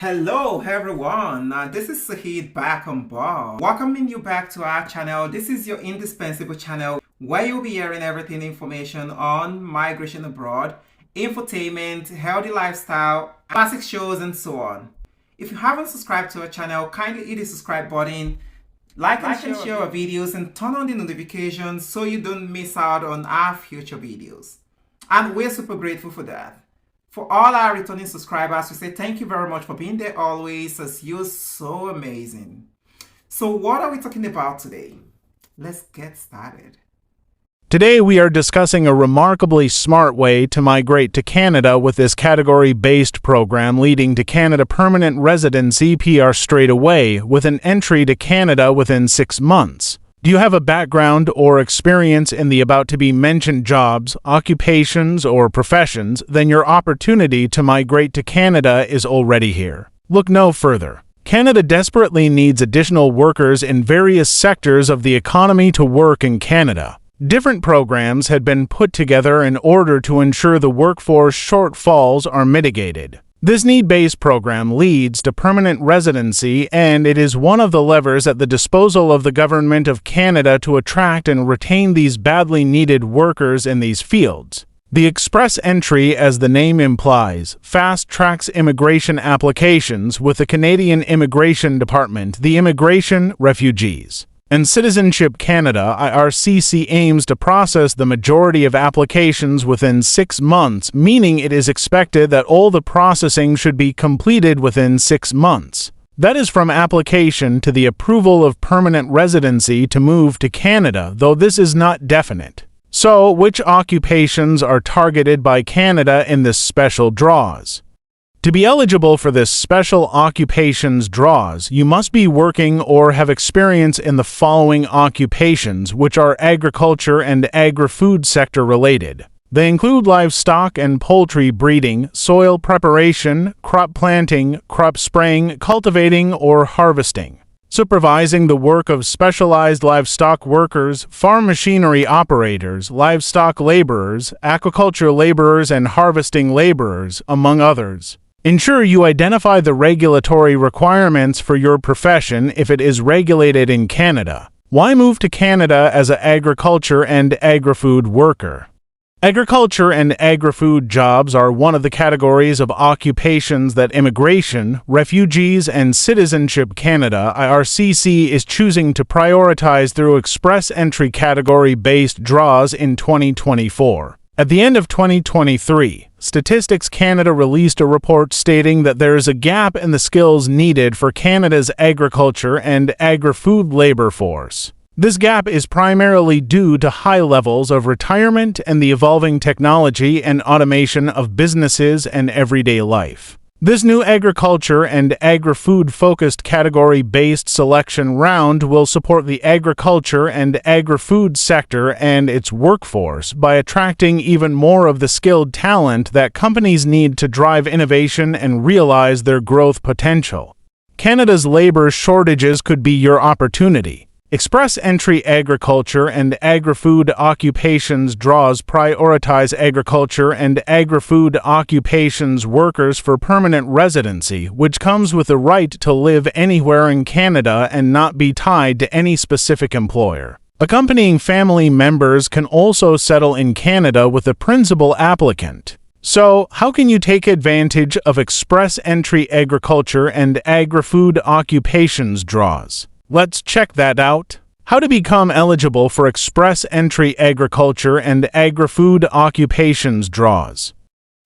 Hello everyone, this is Sahid back on board. Welcoming you back to our channel. This is your indispensable channel where you'll be hearing everything information on migration abroad, infotainment, healthy lifestyle, classic shows and so on. If you haven't subscribed to our channel, kindly hit the subscribe button, like and share our videos and turn on the notifications so you don't miss out on our future videos. And we're super grateful for that. For all our returning subscribers, we say thank you very much for being there always, as you're so amazing. So what are we talking about today? Let's get started. Today we are discussing a remarkably smart way to migrate to Canada with this category-based program leading to Canada Permanent Residency PR straight away, with an entry to Canada within 6 months. Do you have a background or experience in the about-to-be-mentioned jobs, occupations, or professions? Then your opportunity to migrate to Canada is already here. Look no further. Canada desperately needs additional workers in various sectors of the economy to work in Canada. Different programs had been put together in order to ensure the workforce shortfalls are mitigated. This need-based program leads to permanent residency, and it is one of the levers at the disposal of the Government of Canada to attract and retain these badly needed workers in these fields. The Express Entry, as the name implies, fast-tracks immigration applications with the Canadian Immigration Department, the Immigration, Refugees, and Citizenship Canada (IRCC) aims to process the majority of applications within 6 months, meaning it is expected that all the processing should be completed within 6 months. That is from application to the approval of permanent residency to move to Canada, though this is not definite. So, which occupations are targeted by Canada in this special draws? To be eligible for this special occupations draws, you must be working or have experience in the following occupations, which are agriculture and agri-food sector related. They include livestock and poultry breeding, soil preparation, crop planting, crop spraying, cultivating, or harvesting, supervising the work of specialized livestock workers, farm machinery operators, livestock laborers, aquaculture laborers, and harvesting laborers, among others. Ensure you identify the regulatory requirements for your profession if it is regulated in Canada. Why move to Canada as an agriculture and agri-food worker? Agriculture and agri-food jobs are one of the categories of occupations that Immigration, Refugees, and Citizenship Canada (IRCC) is choosing to prioritize through Express Entry category-based draws in 2024. At the end of 2023, Statistics Canada released a report stating that there is a gap in the skills needed for Canada's agriculture and agri-food labor force. This gap is primarily due to high levels of retirement and the evolving technology and automation of businesses and everyday life. This new agriculture and agri-food focused category-based selection round will support the agriculture and agri-food sector and its workforce by attracting even more of the skilled talent that companies need to drive innovation and realize their growth potential. Canada's labor shortages could be your opportunity. Express Entry agriculture and agri-food occupations draws prioritize agriculture and agri-food occupations workers for permanent residency, which comes with the right to live anywhere in Canada and not be tied to any specific employer. Accompanying family members can also settle in Canada with the principal applicant. So, how can you take advantage of Express Entry agriculture and agri-food occupations draws? Let's check that out. How to become eligible for Express Entry agriculture and agri-food occupations draws.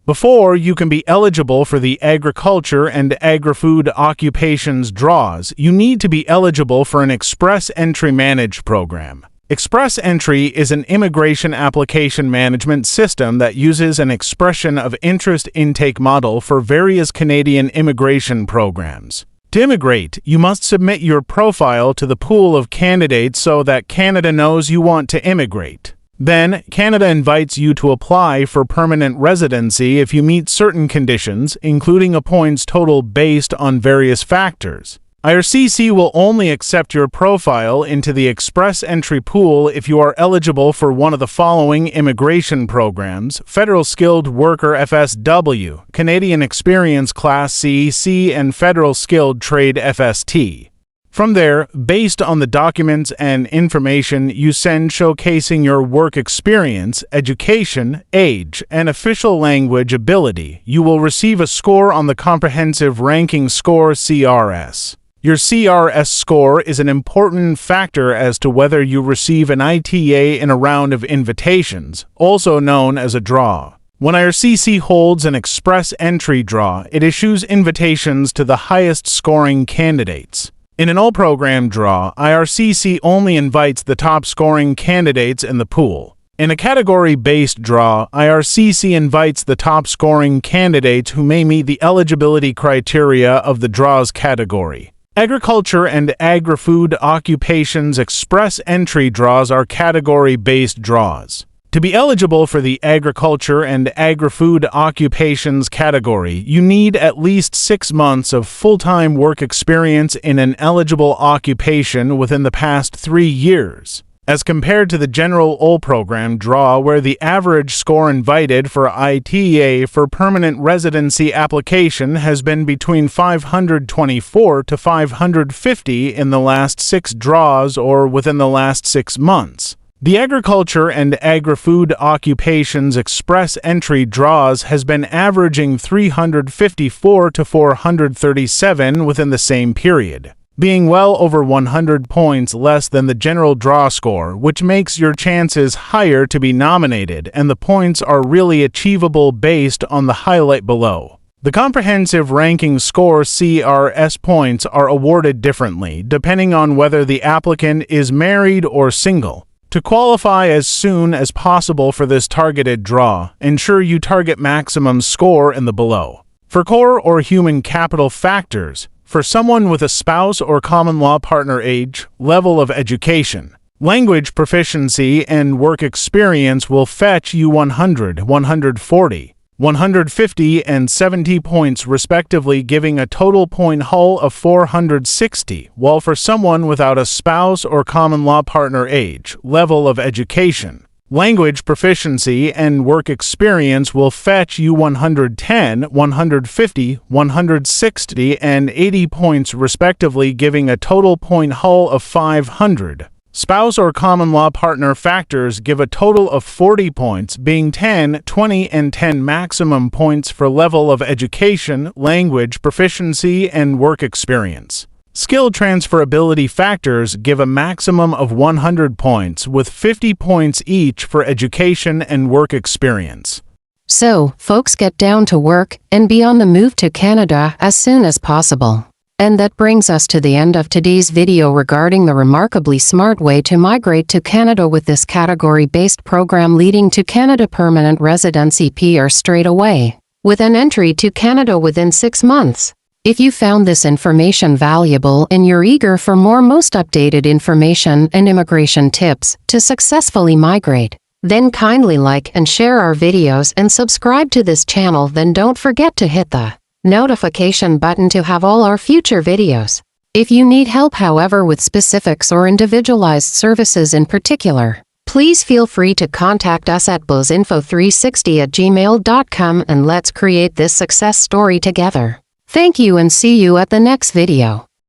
Before you can be eligible for the agriculture and agri-food occupations draws, you need to be eligible for an Express Entry Managed program. Express Entry is an immigration application management system that uses an expression of interest intake model for various Canadian immigration programs. To immigrate, you must submit your profile to the pool of candidates so that Canada knows you want to immigrate. Then, Canada invites you to apply for permanent residency if you meet certain conditions, including a points total based on various factors. IRCC will only accept your profile into the express entry pool if you are eligible for one of the following immigration programs: Federal Skilled Worker FSW, Canadian Experience Class CEC, and Federal Skilled Trade FST. From there, based on the documents and information you send showcasing your work experience, education, age, and official language ability, you will receive a score on the Comprehensive Ranking Score (CRS). Your CRS score is an important factor as to whether you receive an ITA in a round of invitations, also known as a draw. When IRCC holds an express entry draw, it issues invitations to the highest scoring candidates. In an all-program draw, IRCC only invites the top-scoring candidates in the pool. In a category-based draw, IRCC invites the top-scoring candidates who may meet the eligibility criteria of the draw's category. Agriculture and agri-food occupations express entry draws are category-based draws. To be eligible for the agriculture and agri-food occupations category, you need at least 6 months of full-time work experience in an eligible occupation within the past 3 years, as compared to the general all-program draw where the average score invited for ITA for permanent residency application has been between 524 to 550 in the last 6 draws or within the last 6 months. The agriculture and agri-food occupations express entry draws has been averaging 354 to 437 within the same period, being well over 100 points less than the general draw score, which makes your chances higher to be nominated, and the points are really achievable based on the highlight below. The Comprehensive Ranking Score (CRS) points are awarded differently, depending on whether the applicant is married or single. To qualify as soon as possible for this targeted draw, ensure you target maximum score in the below. For core or human capital factors, for someone with a spouse or common law partner, age, level of education, language proficiency, and work experience will fetch you 100, 140, 150, and 70 points respectively, giving a total point haul of 460, while for someone without a spouse or common law partner, age, level of education, language proficiency, and work experience will fetch you 110, 150, 160, and 80 points respectively, giving a total point haul of 500. Spouse or common law partner factors give a total of 40 points, being 10, 20, and 10 maximum points for level of education, language proficiency, and work experience. Skill transferability factors give a maximum of 100 points, with 50 points each for education and work experience. So, folks, get down to work and be on the move to Canada as soon as possible. And that brings us to the end of today's video regarding the remarkably smart way to migrate to Canada with this category-based program leading to Canada Permanent Residency (PR) straight away, with an entry to Canada within 6 months. If you found this information valuable and you're eager for more most updated information and immigration tips to successfully migrate, then kindly like and share our videos and subscribe to this channel. Then don't forget to hit the notification button to have all our future videos. If you need help, however, with specifics or individualized services in particular, please feel free to contact us at buzzinfo360@gmail.com, and let's create this success story together. Thank you and see you at the next video.